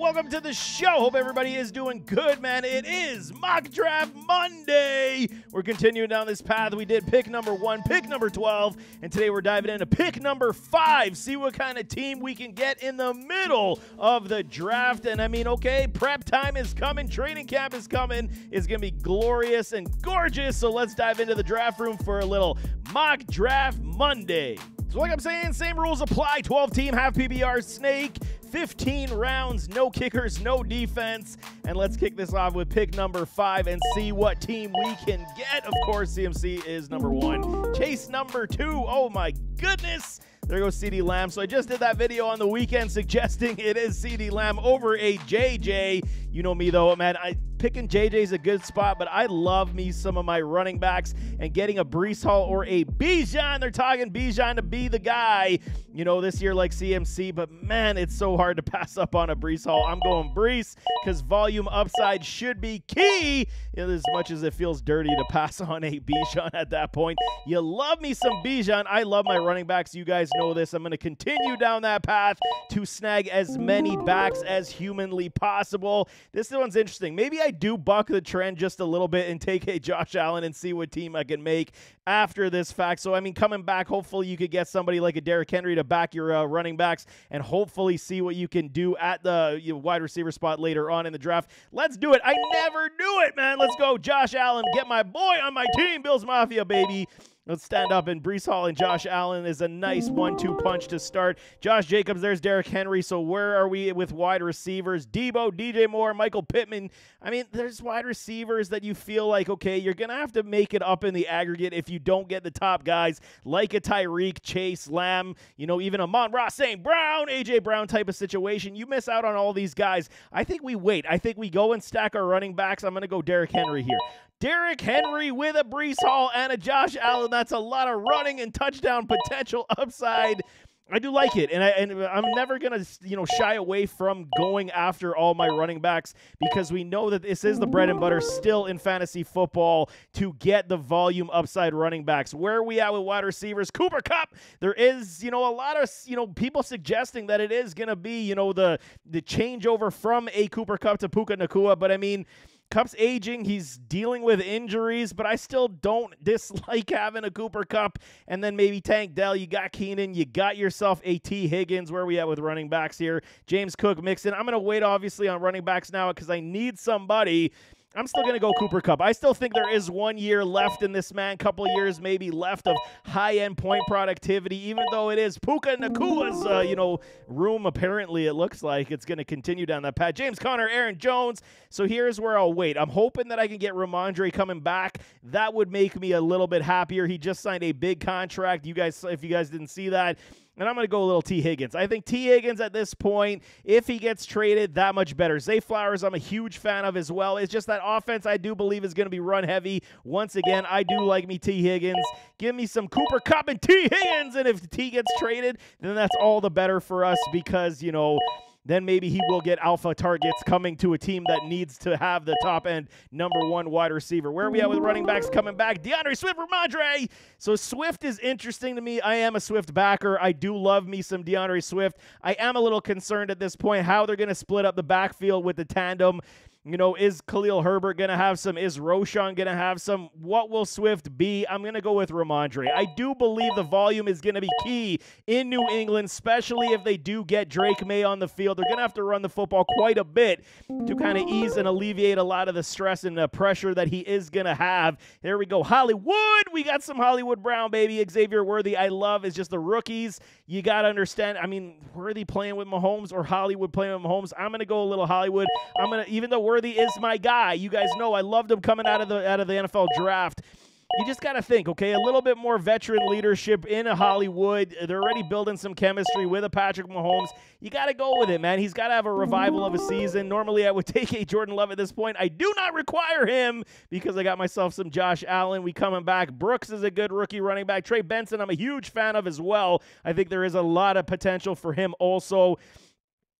welcome to the show. Hope everybody is doing good, man. It is Mock Draft Monday. We're continuing down this path. We did pick number 1, pick number 12, and today we're diving into pick number 5. See what kind of team we can get in the middle of the draft. And I mean, okay, prep time is coming. Training camp is coming. It's going to be glorious and gorgeous. So let's dive into the draft room for a little Mock Draft Monday. So like I'm saying, same rules apply. 12-team, half PPR snake, 15 rounds, no kickers, no defense. And let's kick this off with pick number 5 and see what team we can get. Of course, CMC is number 1. Chase number 2. Oh my goodness. There goes CeeDee Lamb. So I just did that video on the weekend suggesting it is CeeDee Lamb over a JJ. You know me though, man. Picking JJ is a good spot, but I love me some of my running backs, and getting a Breece Hall or a Bijan. They're talking Bijan to be the guy, you know, this year like CMC, but man, it's so hard to pass up on a Breece Hall. I'm going Breece because volume upside should be key, you know, as much as it feels dirty to pass on a Bijan at that point. You love me some Bijan. I love my running backs. You guys know this. I'm going to continue down that path to snag as many backs as humanly possible. This one's interesting. Maybe I do buck the trend just a little bit and take a Josh Allen and see what team I can make after this fact. So, I mean, coming back, hopefully you could get somebody like a Derrick Henry to back your running backs and hopefully see what you can do at the wide receiver spot later on in the draft. Let's do it. I never knew it, man. Let's go, Josh Allen. Get my boy on my team, Bills Mafia, baby. Let's stand up, and Breece Hall and Josh Allen is a nice 1-2 punch to start. Josh Jacobs, there's Derrick Henry. So where are we with wide receivers? Debo, DJ Moore, Michael Pittman. I mean, there's wide receivers that you feel like, okay, you're going to have to make it up in the aggregate if you don't get the top guys like a Tyreek, Chase, Lamb, you know, even a Amon-Ra St. Brown, A.J. Brown type of situation. You miss out on all these guys. I think we wait. I think we go and stack our running backs. I'm going to go Derrick Henry here. Derrick Henry with a Breece Hall and a Josh Allen. That's a lot of running and touchdown potential upside. I do like it, and I'm never going to, shy away from going after all my running backs, because we know that this is the bread and butter still in fantasy football to get the volume upside running backs. Where are we at with wide receivers? Cooper Kupp. There is, a lot of, people suggesting that it is going to be, the changeover from a Cooper Kupp to Puka Nacua, but I mean, Kupp's aging, he's dealing with injuries, but I still don't dislike having a Cooper Kupp. And then maybe Tank Dell, you got Keenan, you got yourself a T. Higgins. Where are we at with running backs here? James Cook, Mixon. I'm going to wait, obviously, on running backs now because I need somebody. I'm still going to go Cooper Kupp. I still think there is 1 year left in this man, couple years maybe left of high-end point productivity, even though it is Puka Nacua's, room. Apparently, it looks like it's going to continue down that path. James Conner, Aaron Jones. So here's where I'll wait. I'm hoping that I can get Ramondre coming back. That would make me a little bit happier. He just signed a big contract. If you guys didn't see that. And I'm going to go a little T. Higgins. I think T. Higgins at this point, if he gets traded, that much better. Zay Flowers, I'm a huge fan of as well. It's just that offense I do believe is going to be run heavy. Once again, I do like me T. Higgins. Give me some Cooper Kupp and T. Higgins. And if T gets traded, then that's all the better for us because, then maybe he will get alpha targets coming to a team that needs to have the top-end #1 wide receiver. Where are we at with running backs coming back? DeAndre Swift, Ramondre. So Swift is interesting to me. I am a Swift backer. I do love me some DeAndre Swift. I am a little concerned at this point how they're going to split up the backfield with the tandem. Is Khalil Herbert going to have some? Is Roschon going to have some? What will Swift be? I'm going to go with Ramondre. I do believe the volume is going to be key in New England, especially if they do get Drake May on the field. They're going to have to run the football quite a bit to kind of ease and alleviate a lot of the stress and the pressure that he is going to have. There we go. Hollywood. We got some Hollywood Brown, baby. Xavier Worthy, I love. It's just the rookies. You got to understand. I mean, Worthy playing with Mahomes or Hollywood playing with Mahomes. I'm going to go a little Hollywood. Even though Worthy is my guy. You guys know I loved him coming out of the NFL draft. You just got to think, okay, a little bit more veteran leadership in a Hollywood. They're already building some chemistry with a Patrick Mahomes. You got to go with it, man. He's got to have a revival of a season. Normally, I would take a Jordan Love at this point. I do not require him because I got myself some Josh Allen. We coming back. Brooks is a good rookie running back. Trey Benson, I'm a huge fan of as well. I think there is a lot of potential for him also.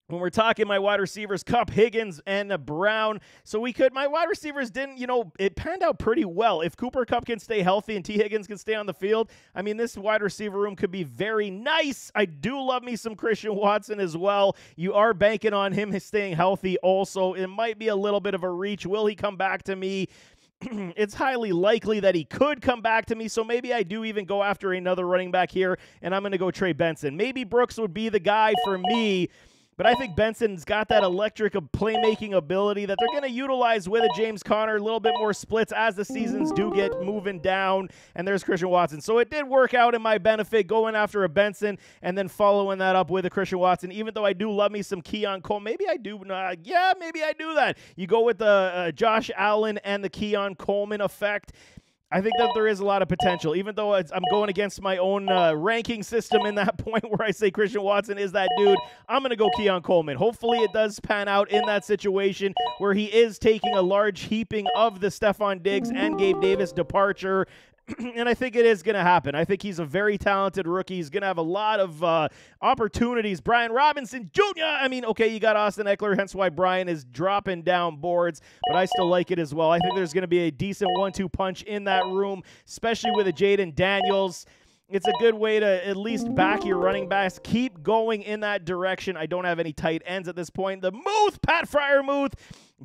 when we're talking my wide receivers, Kupp, Higgins, and Brown. So my wide receivers didn't, it panned out pretty well. If Cooper Kupp can stay healthy and T. Higgins can stay on the field, I mean, this wide receiver room could be very nice. I do love me some Christian Watson as well. You are banking on him staying healthy also. It might be a little bit of a reach. Will he come back to me? It's highly likely that he could come back to me, so maybe I do even go after another running back here, and I'm going to go Trey Benson. Maybe Brooks would be the guy for me, but I think Benson's got that electric playmaking ability that they're going to utilize with a James Conner, a little bit more splits as the seasons do get moving down, and there's Christian Watson. So it did work out in my benefit going after a Benson and then following that up with a Christian Watson, even though I do love me some Keon Cole. Maybe I do. Maybe I do that. You go with the Josh Allen and the Keon Coleman effect. I think that there is a lot of potential, even though I'm going against my own ranking system in that point where I say Christian Watson is that dude. I'm going to go Keon Coleman. Hopefully it does pan out in that situation where he is taking a large heaping of the Stephon Diggs and Gabe Davis departure. And I think it is going to happen. I think he's a very talented rookie. He's going to have a lot of opportunities. Brian Robinson Jr. I mean, okay, you got Austin Eckler, hence why Brian is dropping down boards, but I still like it as well. I think there's going to be a decent 1-2 punch in that room, especially with a Jaden Daniels. It's a good way to at least back your running backs. Keep going in that direction. I don't have any tight ends at this point. The Muth, Pat Freiermuth.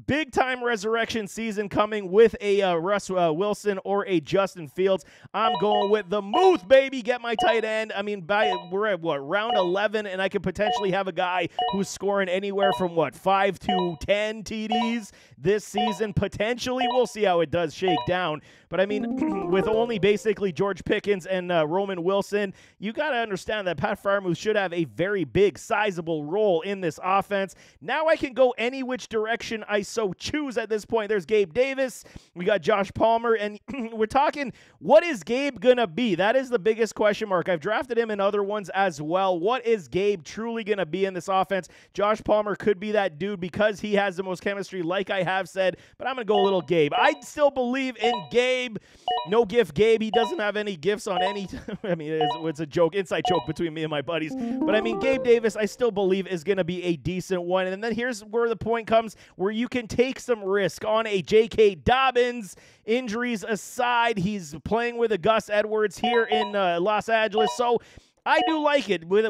Big-time resurrection season coming with a Russ Wilson or a Justin Fields. I'm going with the Muth, baby. Get my tight end. I mean, we're at, round 11, and I could potentially have a guy who's scoring anywhere from, 5 to 10 TDs this season. Potentially, we'll see how it does shake down. But, I mean, with only basically George Pickens and Roman Wilson, you got to understand that Pat Freiermuth should have a very big, sizable role in this offense. Now I can go any which direction I so choose at this point. There's Gabe Davis. We got Josh Palmer. And we're talking, what is Gabe going to be? That is the biggest question mark. I've drafted him in other ones as well. What is Gabe truly going to be in this offense? Josh Palmer could be that dude because he has the most chemistry, like I have said. But I'm going to go a little Gabe. I still believe in Gabe. No gift Gabe. He doesn't have any gifts on any. I mean, it's a joke, inside joke between me and my buddies. But I mean, Gabe Davis, I still believe is going to be a decent one. And then here's where the point comes where you can take some risk on a J.K. Dobbins. Injuries aside, he's playing with a Gus Edwards here in Los Angeles. So I do like it with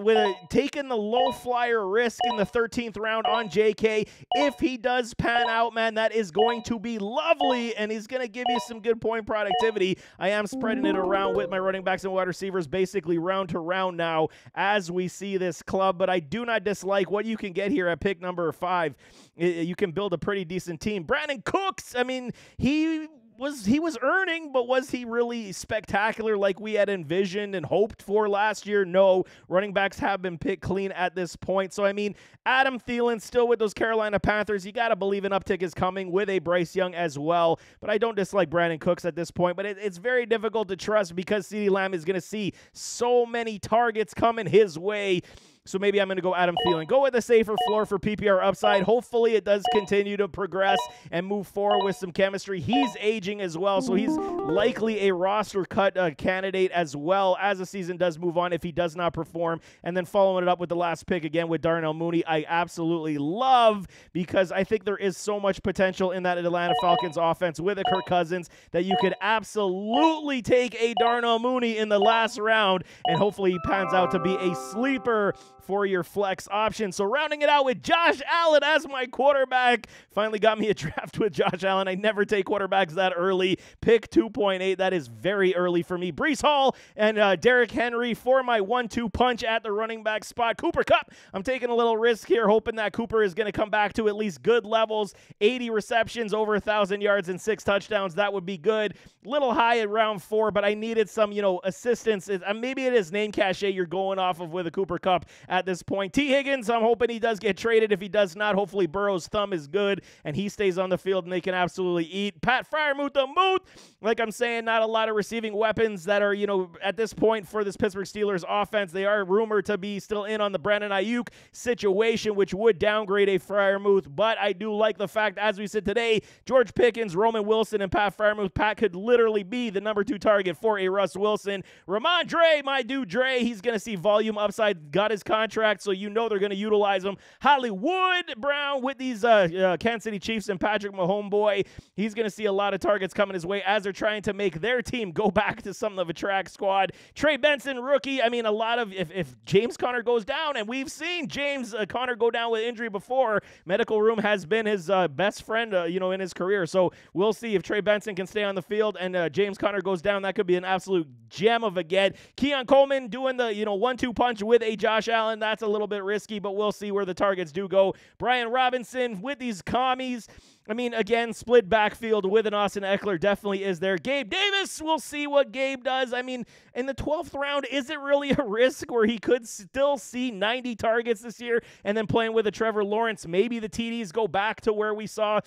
taking the low flyer risk in the 13th round on JK. If he does pan out, man, that is going to be lovely, and he's going to give you some good point productivity. I am spreading it around with my running backs and wide receivers basically round to round now as we see this club, but I do not dislike what you can get here at pick number 5. You can build a pretty decent team. Brandon Cooks, I mean, he was earning, but was he really spectacular like we had envisioned and hoped for last year? No. Running backs have been picked clean at this point. So, I mean, Adam Thielen still with those Carolina Panthers. You got to believe an uptick is coming with a Bryce Young as well. But I don't dislike Brandon Cooks at this point. But it's very difficult to trust because CeeDee Lamb is going to see so many targets coming his way. So maybe I'm going to go Adam Thielen. Go with a safer floor for PPR upside. Hopefully it does continue to progress and move forward with some chemistry. He's aging as well, so he's likely a roster cut candidate as well as the season does move on if he does not perform. And then following it up with the last pick again with Darnell Mooney, I absolutely love because I think there is so much potential in that Atlanta Falcons offense with a Kirk Cousins that you could absolutely take a Darnell Mooney in the last round, and hopefully he pans out to be a sleeper for your flex option. So rounding it out with Josh Allen as my quarterback. Finally got me a draft with Josh Allen. I never take quarterbacks that early. Pick 2.8. That is very early for me. Breece Hall and Derrick Henry for my 1-2 punch at the running back spot. Cooper Kupp, I'm taking a little risk here, hoping that Cooper is going to come back to at least good levels. 80 receptions, over 1,000 yards, and 6 touchdowns. That would be good. Little high at round 4, but I needed some, assistance. Maybe it is name cachet you're going off of with a Cooper Kupp at this point. T. Higgins, I'm hoping he does get traded. If he does not, hopefully Burrow's thumb is good and he stays on the field and they can absolutely eat. Pat Freiermuth, the Moot. Like I'm saying, not a lot of receiving weapons that are, at this point for this Pittsburgh Steelers offense. They are rumored to be still in on the Brandon Ayuk situation, which would downgrade a Freiermuth. But I do like the fact, as we said today, George Pickens, Roman Wilson, and Pat Freiermuth. Pat could literally be the number 2 target for a Russ Wilson. Ramon Dre, my dude Dre, he's going to see volume upside. Got his contract contract, so you know they're going to utilize him. Hollywood Brown with these Kansas City Chiefs and Patrick Mahomes boy. He's going to see a lot of targets coming his way as they're trying to make their team go back to something of a track squad. Trey Benson, rookie. I mean, a lot of, if James Conner goes down, and we've seen James Conner go down with injury before, medical room has been his best friend, in his career. So we'll see if Trey Benson can stay on the field and James Conner goes down. That could be an absolute gem of a get. Keon Coleman doing the, 1-2 punch with a Josh Allen. That's a little bit risky, but we'll see where the targets do go. Brian Robinson with these commies. I mean, again, split backfield with an Austin Eckler definitely is there. Gabe Davis, we'll see what Gabe does. I mean, in the 12th round, is it really a risk where he could still see 90 targets this year and then playing with a Trevor Lawrence? Maybe the TDs go back to where we saw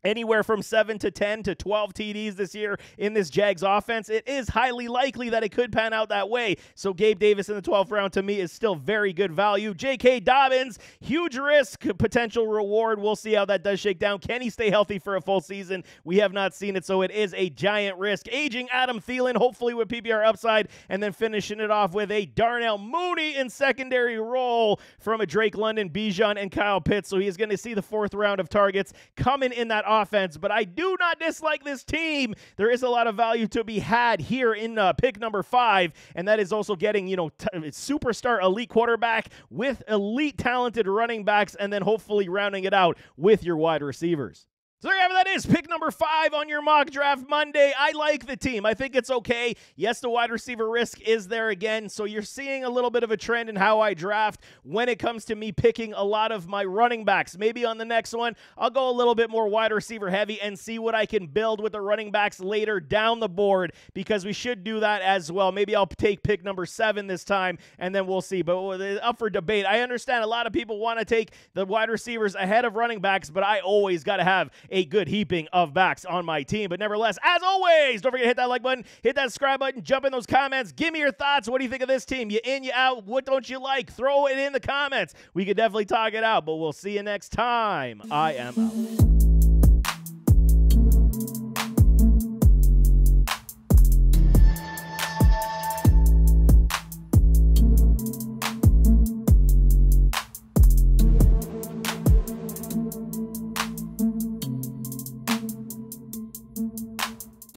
anywhere from 7 to 10 to 12 TDs this year in this Jags offense. It is highly likely that it could pan out that way. So Gabe Davis in the 12th round to me is still very good value. J.K. Dobbins, huge risk, potential reward. We'll see how that does shake down. Can he stay healthy for a full season? We have not seen it, so it is a giant risk. Aging Adam Thielen, hopefully with PPR upside, and then finishing it off with a Darnell Mooney in secondary role from a Drake London, Bijan, and Kyle Pitts. So he is going to see the 4th round of targets coming in that offense, but I do not dislike this team. There is a lot of value to be had here in pick number 5, and that is also getting, superstar elite quarterback with elite talented running backs, and then hopefully rounding it out with your wide receivers. So there you have it. That is pick number 5 on your Mock Draft Monday. I like the team. I think it's okay. Yes, the wide receiver risk is there again, so you're seeing a little bit of a trend in how I draft when it comes to me picking a lot of my running backs. Maybe on the next one, I'll go a little bit more wide receiver heavy and see what I can build with the running backs later down the board, because we should do that as well. Maybe I'll take pick number 7 this time, and then we'll see. But up for debate. I understand a lot of people want to take the wide receivers ahead of running backs, but I always got to have a good heaping of backs on my team. But nevertheless, as always, don't forget to hit that like button, hit that subscribe button, jump in those comments, give me your thoughts. What do you think of this team? You in, you out? What don't you like? Throw it in the comments. We could definitely talk it out, but we'll see you next time. I am out.